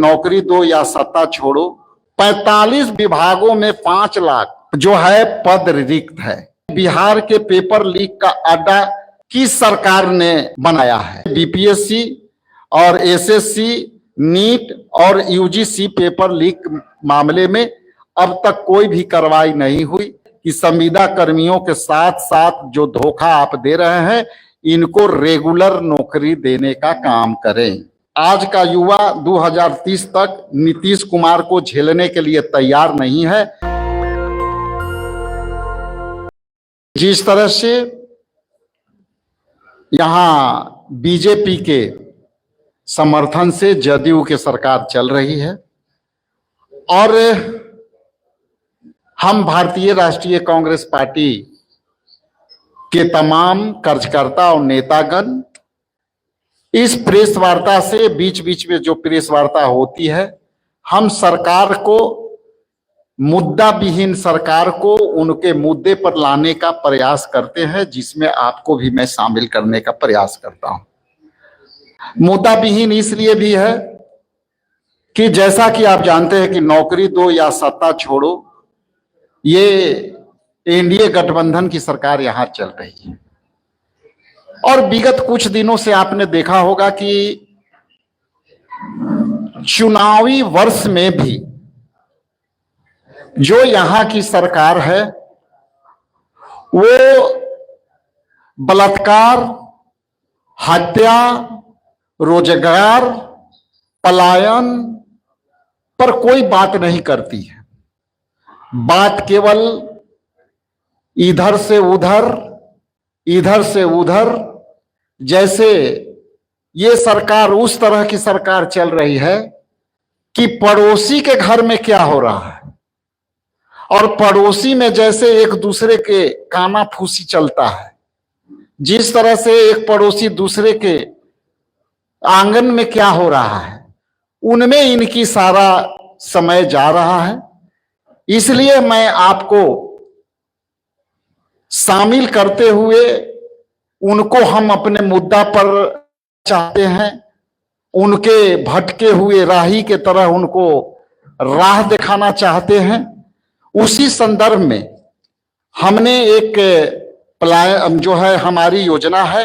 नौकरी दो या सत्ता छोड़ो। 45 विभागों में 5 लाख जो है पद रिक्त है। बिहार के पेपर लीक का अड्डा किस सरकार ने बनाया है? बीपीएससी और एसएससी, नीट और यूजीसी पेपर लीक मामले में अब तक कोई भी कार्रवाई नहीं हुई कि संविदा कर्मियों के साथ साथ जो धोखा आप दे रहे हैं इनको रेगुलर नौकरी देने का काम करें। आज का युवा 2030 तक नीतीश कुमार को झेलने के लिए तैयार नहीं है। जिस तरह से यहां बीजेपी के समर्थन से जदयू की सरकार चल रही है और हम भारतीय राष्ट्रीय कांग्रेस पार्टी के तमाम कार्यकर्ता और नेतागण इस प्रेस वार्ता से बीच बीच में जो प्रेस वार्ता होती है, हम सरकार को मुद्दा विहीन सरकार को उनके मुद्दे पर लाने का प्रयास करते हैं, जिसमें आपको भी मैं शामिल करने का प्रयास करता हूं। मुद्दा विहीन इसलिए भी है कि जैसा कि आप जानते हैं कि नौकरी दो या सत्ता छोड़ो, ये एनडीए गठबंधन की सरकार यहां चल रही है और विगत कुछ दिनों से आपने देखा होगा कि चुनावी वर्ष में भी जो यहां की सरकार है वो बलात्कार, हत्या, रोजगार, पलायन पर कोई बात नहीं करती है। बात केवल इधर से उधर, इधर से उधर, जैसे ये सरकार उस तरह की सरकार चल रही है कि पड़ोसी के घर में क्या हो रहा है और पड़ोसी में जैसे एक दूसरे के काना फूसी चलता है, जिस तरह से एक पड़ोसी दूसरे के आंगन में क्या हो रहा है उनमें इनकी सारा समय जा रहा है। इसलिए मैं आपको शामिल करते हुए उनको हम अपने मुद्दा पर चाहते हैं, उनके भटके हुए राही के तरह उनको राह दिखाना चाहते हैं। उसी संदर्भ में हमने एक प्लान जो है हमारी योजना है,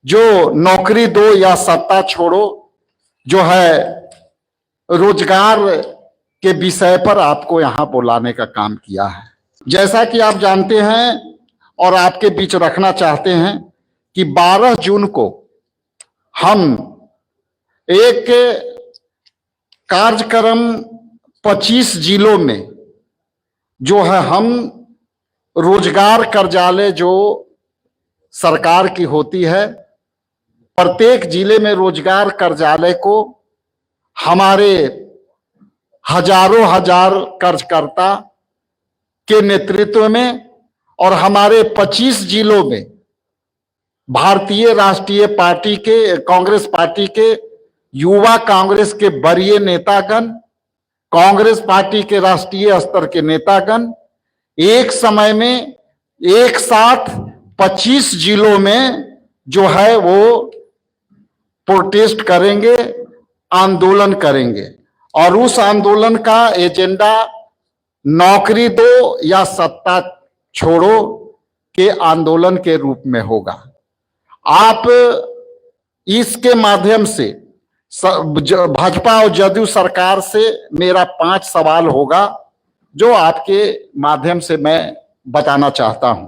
जो नौकरी दो या सत्ता छोड़ो जो है रोजगार के विषय पर आपको यहां बुलाने का काम किया है। जैसा कि आप जानते हैं और आपके बीच रखना चाहते हैं कि 12 जून को हम एक कार्यक्रम 25 जिलों में जो है हम रोजगार कार्यालय जो सरकार की होती है, प्रत्येक जिले में रोजगार कार्यालय को हमारे हजारों हजार कार्यकर्ता के नेतृत्व में और हमारे 25 जिलों में भारतीय राष्ट्रीय पार्टी के, कांग्रेस पार्टी के, युवा कांग्रेस के वरीय नेतागण, कांग्रेस पार्टी के राष्ट्रीय स्तर के नेतागण एक समय में एक साथ 25 जिलों में जो है वो प्रोटेस्ट करेंगे, आंदोलन करेंगे और उस आंदोलन का एजेंडा नौकरी दो या सत्ता छोड़ो के आंदोलन के रूप में होगा। आप इसके माध्यम से भाजपा और जदयू सरकार से मेरा 5 सवाल होगा जो आपके माध्यम से मैं बताना चाहता हूं।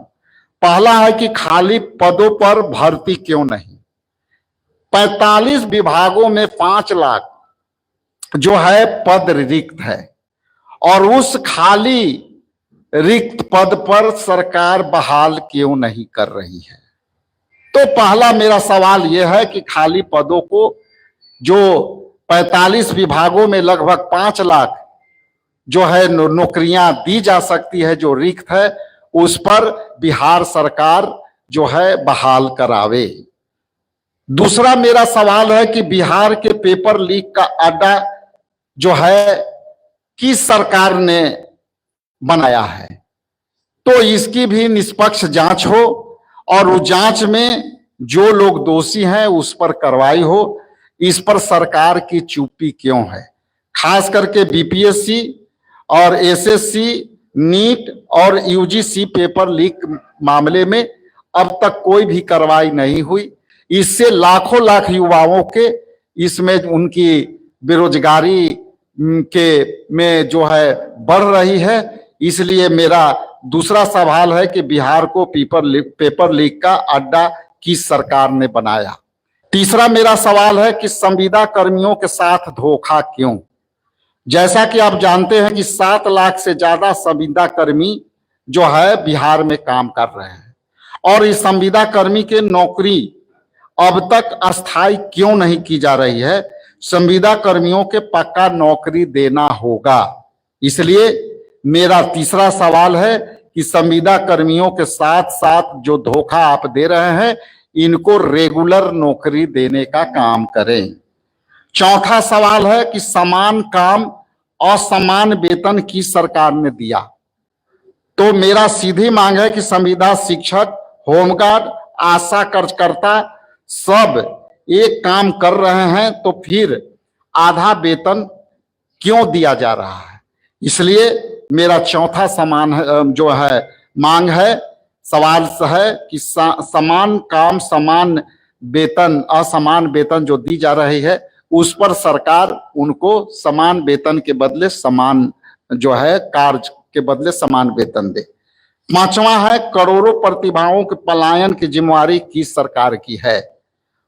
पहला है कि खाली पदों पर भर्ती क्यों नहीं? 45 विभागों में 5 लाख जो है पद रिक्त है और उस खाली रिक्त पद पर सरकार बहाल क्यों नहीं कर रही है? तो पहला मेरा सवाल यह है कि खाली पदों को जो 45 विभागों में लगभग 5 लाख जो है नौकरियां दी जा सकती है जो रिक्त है, उस पर बिहार सरकार जो है बहाल करावे। दूसरा मेरा सवाल है कि बिहार के पेपर लीक का अड्डा जो है किस सरकार ने बनाया है, तो इसकी भी निष्पक्ष जांच हो और उस जांच में जो लोग दोषी हैं उस पर कार्रवाई हो। इस पर सरकार की चुप्पी क्यों है? खास करके बीपीएससी और एसएससी, नीट और यूजीसी पेपर लीक मामले में अब तक कोई भी कार्रवाई नहीं हुई। इससे लाखों लाख युवाओं के इसमें उनकी बेरोजगारी के में जो है बढ़ रही है। इसलिए मेरा दूसरा सवाल है कि बिहार को पेपर लीक का अड्डा किस सरकार ने बनाया। तीसरा मेरा सवाल है कि संविदा कर्मियों के साथ धोखा क्यों? जैसा कि आप जानते हैं कि 7 लाख से ज्यादा संविदा कर्मी जो है बिहार में काम कर रहे हैं और इस संविदा कर्मी के नौकरी अब तक अस्थायी क्यों नहीं की जा रही है? संविदा कर्मियों के पक्का नौकरी देना होगा। इसलिए मेरा तीसरा सवाल है कि संविदा कर्मियों के साथ साथ जो धोखा आप दे रहे हैं इनको रेगुलर नौकरी देने का काम करें। चौथा सवाल है कि समान काम और समान वेतन किस सरकार ने दिया? तो मेरा सीधी मांग है कि संविदा शिक्षक, होमगार्ड, आशा कार्यकर्ता सब एक काम कर रहे हैं तो फिर आधा वेतन क्यों दिया जा रहा है? इसलिए मेरा चौथा सवाल है कि समान काम समान वेतन, असमान वेतन जो दी जा रही है उस पर सरकार उनको समान वेतन के बदले समान जो है कार्य के बदले समान वेतन दे। पांचवा है करोड़ों प्रतिभाओं के पलायन की जिम्मेवारी किस सरकार की है?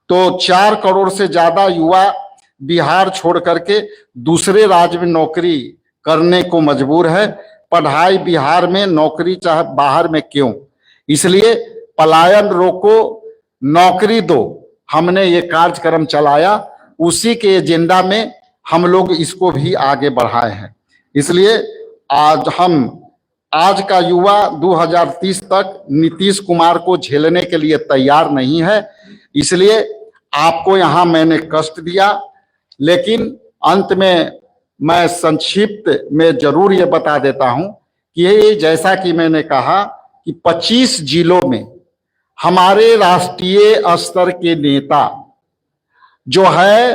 तो 4 करोड़ से ज्यादा युवा बिहार छोड़ करके दूसरे राज्य में नौकरी करने को मजबूर है। पढ़ाई बिहार में, नौकरी चाहे बाहर में क्यों? इसलिए पलायन रोको, नौकरी दो, हमने ये कार्यक्रम चलाया, उसी के एजेंडा में हम लोग इसको भी आगे बढ़ाए हैं। इसलिए आज का युवा 2030 तक नीतीश कुमार को झेलने के लिए तैयार नहीं है। इसलिए आपको यहाँ मैंने कष्ट दिया, लेकिन अंत में मैं संक्षिप्त में जरूर ये बता देता हूं कि ये जैसा कि मैंने कहा कि 25 जिलों में हमारे राष्ट्रीय स्तर के नेता जो है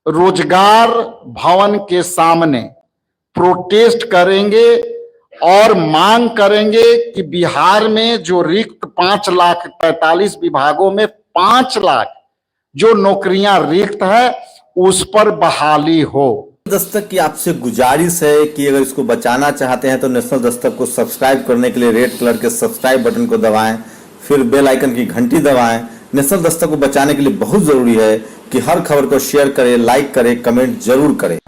रोजगार भवन के सामने प्रोटेस्ट करेंगे और मांग करेंगे कि बिहार में जो रिक्त 5,45,000 विभागों में 5 लाख जो नौकरियां रिक्त है उस पर बहाली हो। दस्तक की आपसे गुजारिश है कि अगर इसको बचाना चाहते हैं तो नेशनल दस्तक को सब्सक्राइब करने के लिए रेड कलर के सब्सक्राइब बटन को दबाएं, फिर बेल आइकन की घंटी दबाएं। नेशनल दस्तक को बचाने के लिए बहुत जरूरी है कि हर खबर को शेयर करें, लाइक करें, कमेंट जरूर करें।